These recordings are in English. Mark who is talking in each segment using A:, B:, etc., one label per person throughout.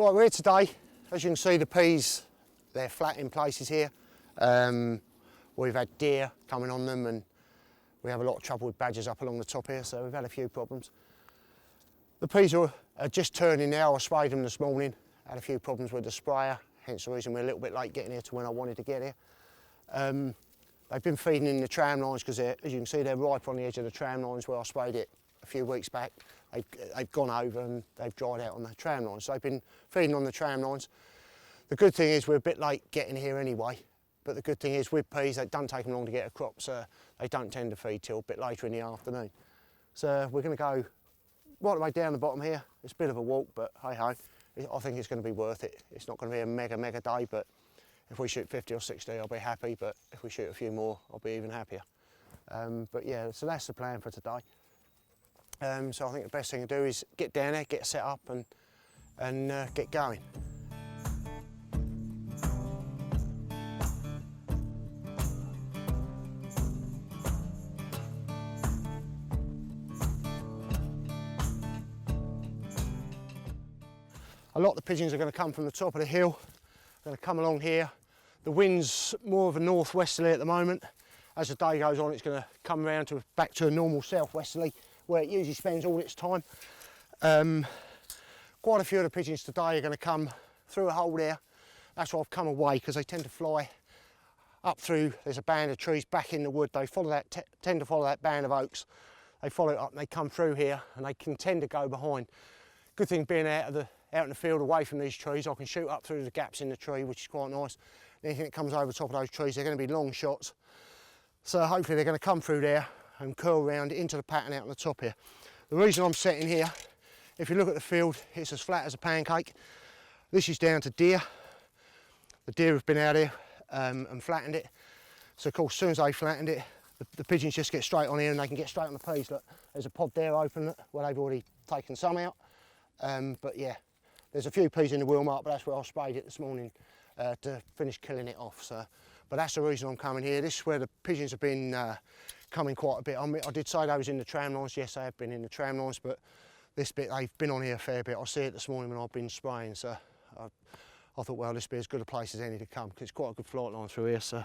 A: Right, we're here today. As you can see, the peas, they're flat in places here. We've had deer coming on them, and we have a lot of trouble with badgers up along the top here, so we've had a few problems. The peas are just turning now. I sprayed them this morning. Had a few problems with the sprayer, hence the reason we're a little bit late getting here to when I wanted to get here. They've been feeding in the tram lines because, as you can see, they're ripe on the edge of the tram lines where I sprayed it a few weeks back. They've gone over and they've dried out on the tram lines. So they've been feeding on the tram lines. The good thing is we're a bit late getting here anyway, but the good thing is with peas, it doesn't take them long to get a crop, so they don't tend to feed till a bit later in the afternoon. So we're going to go right the way down the bottom here. It's a bit of a walk, but hey ho, I think it's going to be worth it. It's not going to be a mega day, but if we shoot 50 or 60, I'll be happy, but if we shoot a few more, I'll be even happier. But yeah, so that's the plan for today. So I think the best thing to do is get down there, get set up and get going. A lot of the pigeons are going to come from the top of the hill, going to come along here. The wind's more of a northwesterly at the moment. As the day goes on, it's going to come around to back to a normal southwesterly, where it usually spends all its time. Quite a few of the pigeons today are going to come through a hole there. That's why I've come away, because they tend to fly up through. There's a band of trees back in the wood. They follow that, tend to follow that band of oaks. They follow it up and they come through here, and they can tend to go behind. Good thing being out in the field away from these trees, I can shoot up through the gaps in the tree, which is quite nice. Anything that comes over the top of those trees, they're going to be long shots. So hopefully they're going to come through there and curl around into the pattern out on the top here. The reason I'm setting here, if you look at the field, it's as flat as a pancake. This is down to deer. The deer have been out here and flattened it. So of course, as soon as they flattened it, the pigeons just get straight on here and they can get straight on the peas. Look, there's a pod there open where they've already taken some out. But yeah, there's a few peas in the wheel mark, but that's where I sprayed it this morning to finish killing it off. So, but that's the reason I'm coming here. This is where the pigeons have been coming quite a bit. I did say they was in the tram lines. Yes, they have been in the tram lines, but this bit, they've been on here a fair bit. I see it this morning when I've been spraying. So I thought, well, this be as good a place as any to come, because it's quite a good flight line through here. So,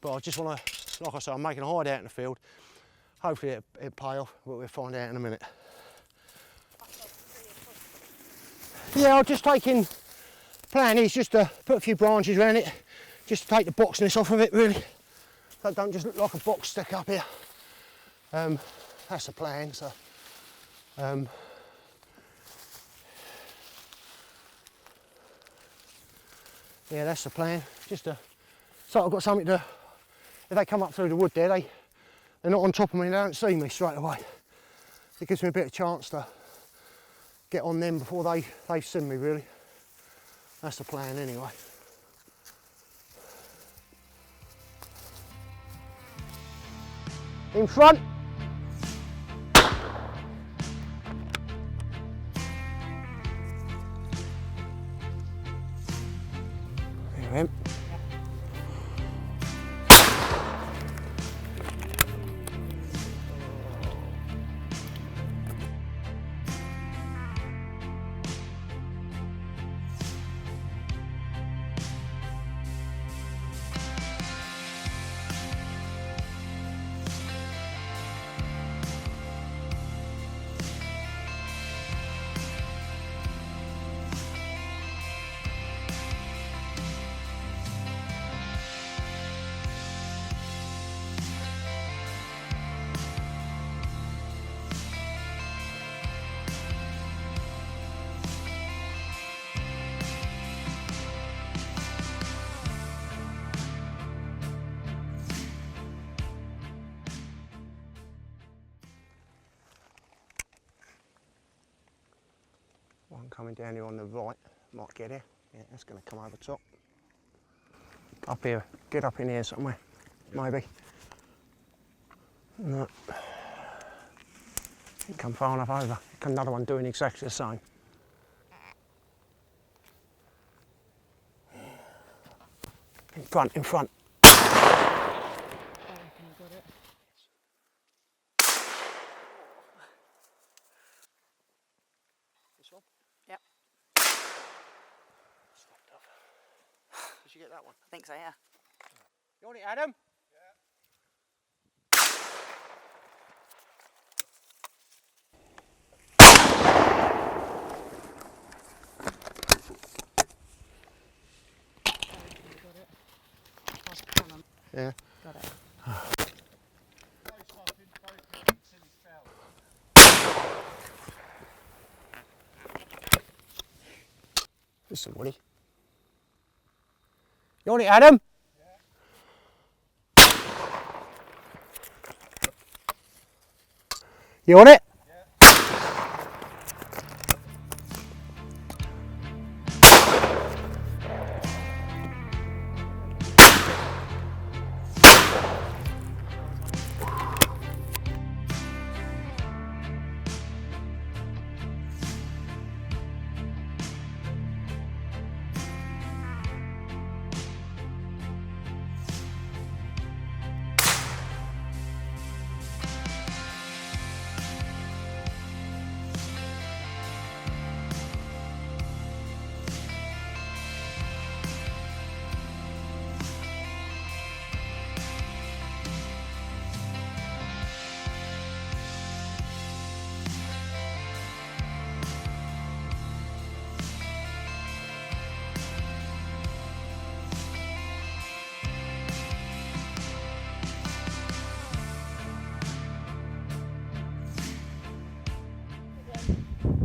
A: but I just want to, like I said, I'm making a hide out in the field. Hopefully it'll pay off, but we'll find out in a minute. Yeah, I'm just taking, plan is just to put a few branches around it, just to take the boxiness off of it really. So it don't just look like a box stick up here. That's the plan, so. Yeah, that's the plan, just to, so I've got something to, if they come up through the wood there, they're not on top of me, they don't see me straight away. It gives me a bit of chance to get on them before they've seen me really. That's the plan anyway. In front. There we go. One coming down here on the right, might get here. Yeah, that's going to come over top. Up here, get up in here somewhere, maybe. No. Didn't come far enough over. Another one doing exactly the same. In front, in front. you get that one?
B: I think so, yeah.
A: You want it, Adam? Yeah.
B: Got it.
A: This is Woody. You want it, Adam? Yeah. You want it?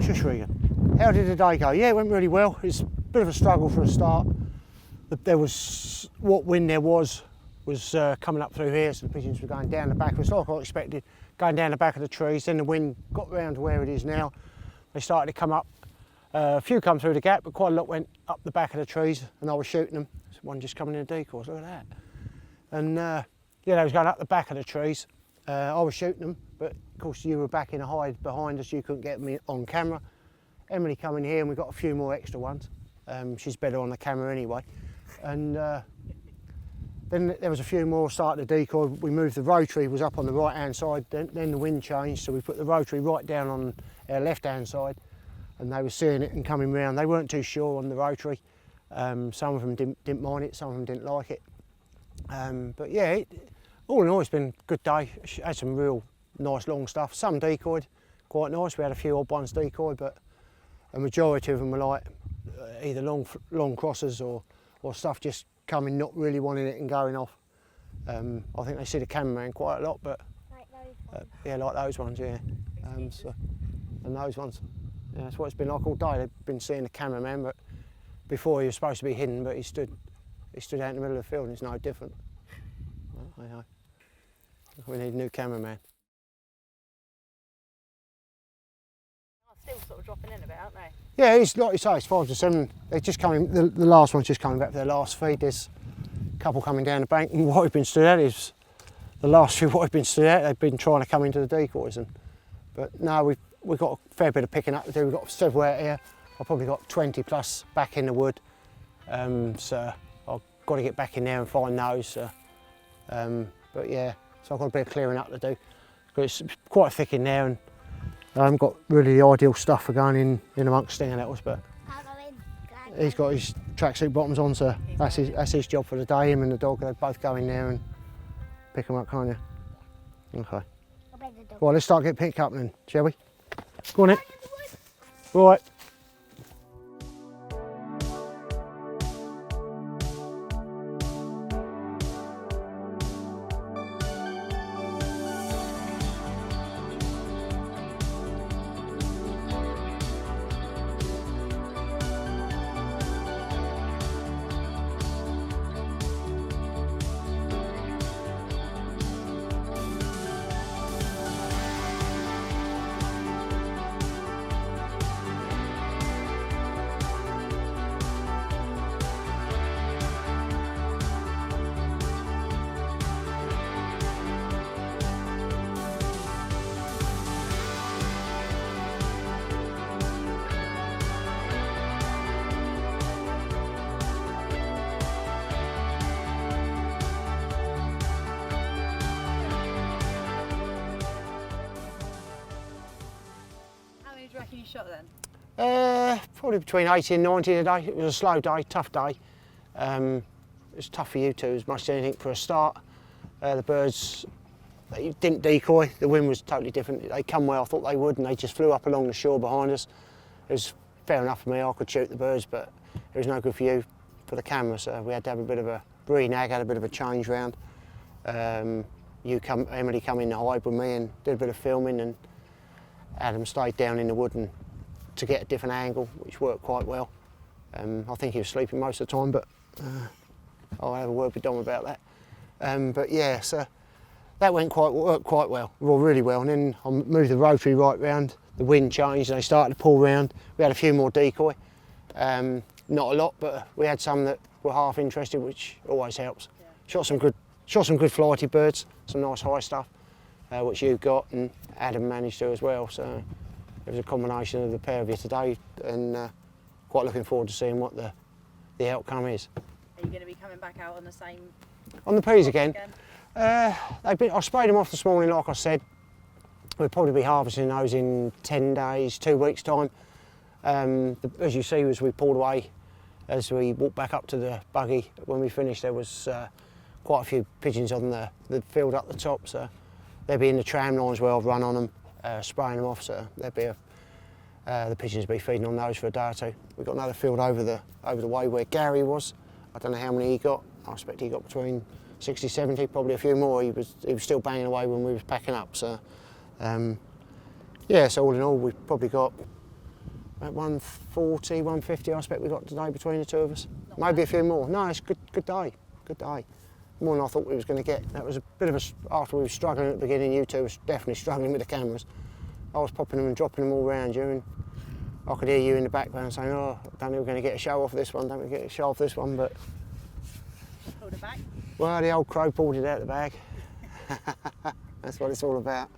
A: Shush, Regan. How did the day go? Yeah, it went really well. It's a bit of a struggle for a start. There was, what wind there was coming up through here, so the pigeons were going down the back. It was like I expected, going down the back of the trees. Then the wind got round to where it is now. They started to come up. A few come through the gap, but quite a lot went up the back of the trees, and I was shooting them. There's one just coming in the decoys, look at that. And yeah, they was going up the back of the trees. I was shooting them, but of course you were back in a hide behind us, you couldn't get me on camera. Emily come in here and we got a few more extra ones. She's better on the camera anyway. And then there was a few more starting to decoy. We moved the rotary, was up on the right hand side, then the wind changed, so we put the rotary right down on our left hand side, and they were seeing it and coming round. They weren't too sure on the rotary. Some of them didn't mind it, some of them didn't like it. But yeah, all in all, it's been a good day. Had some real nice long stuff. Some decoyed, quite nice. We had a few odd ones decoyed, but a majority of them were like either long crosses or stuff just coming, not really wanting it and going off. I think they see the cameraman quite a lot, but
C: like those ones.
A: yeah, like those ones, yeah. And those ones, yeah, that's what it's been like all day. They've been seeing the cameraman, but before he was supposed to be hidden, but he stood out in the middle of the field, and it's no different. Well, we need a new cameraman.
B: Still sort of dropping in a bit, aren't they?
A: Yeah, it's like you say, it's 5 to 7. They're just coming. The last one's just coming back for their last feed. There's a couple coming down the bank, and what we've been stood at is the last few. What we've been stood at, they've been trying to come into the decoys, but no, we've got a fair bit of picking up to do. We've got several out here. I've probably got 20 plus back in the wood, so I've got to get back in there and find those. But yeah, so I've got a bit of clearing up to do. It's quite thick in there, and I haven't got really the ideal stuff for going in amongst stinger nettles, but he's got his tracksuit bottoms on, so that's his job for the day. Him and the dog, they both go in there and pick them up, can't you? Okay. Well, let's start getting picked up then, shall we? Go on, Nick. Right.
B: Do you reckon you shot then?
A: Probably between 80 and 90 a day. It was a slow day, tough day. was tough for you two as much as anything for a start. The birds, they didn't decoy, the wind was totally different. They come where I thought they would and they just flew up along the shore behind us. It was fair enough for me, I could shoot the birds, but it was no good for you for the camera, so we had to have a bit of a renag, had a bit of a change round. Emily come in the hide with me and did a bit of filming, and Adam stayed down in the wood and to get a different angle, which worked quite well. I think he was sleeping most of the time, but I'll have a word with Dom about that. But yeah, so that worked quite well, really well. And then I moved the rotary right round, the wind changed and they started to pull round. We had a few more decoy, not a lot, but we had some that were half interested, which always helps. Yeah. Shot some good flighty birds, some nice high stuff, which you got and Adam managed to as well. So it was a combination of the pair of you today, and quite looking forward to seeing what the outcome is.
B: Are you going to be coming back out on the same?
A: On the peas again? I sprayed them off this morning, like I said. We'll probably be harvesting those in 10 days, 2 weeks' time. As you see, as we pulled away, as we walked back up to the buggy, when we finished, there was quite a few pigeons on the field up the top, so they'll be in the tram lines where I've run on them, spraying them off, so there'll be the pigeons will be feeding on those for a day or two. We've got another field over the way where Gary was. I don't know how many he got. I expect he got between 60, 70, probably a few more. He was still banging away when we was packing up. So yeah, so all in all, we've probably got about 140, 150. I expect we got today between the two of us. Maybe a few more. No, it's a good day. Good day. More than I thought we was going to get. That was a bit of after we were struggling at the beginning. You two was definitely struggling with the cameras. I was popping them and dropping them all around you, and I could hear you in the background saying, "Oh, I don't think we're going to get a show off this one. Don't we get a show off this one?" But
B: pulled it back.
A: Well, the old crow pulled it out of the bag. That's what it's all about.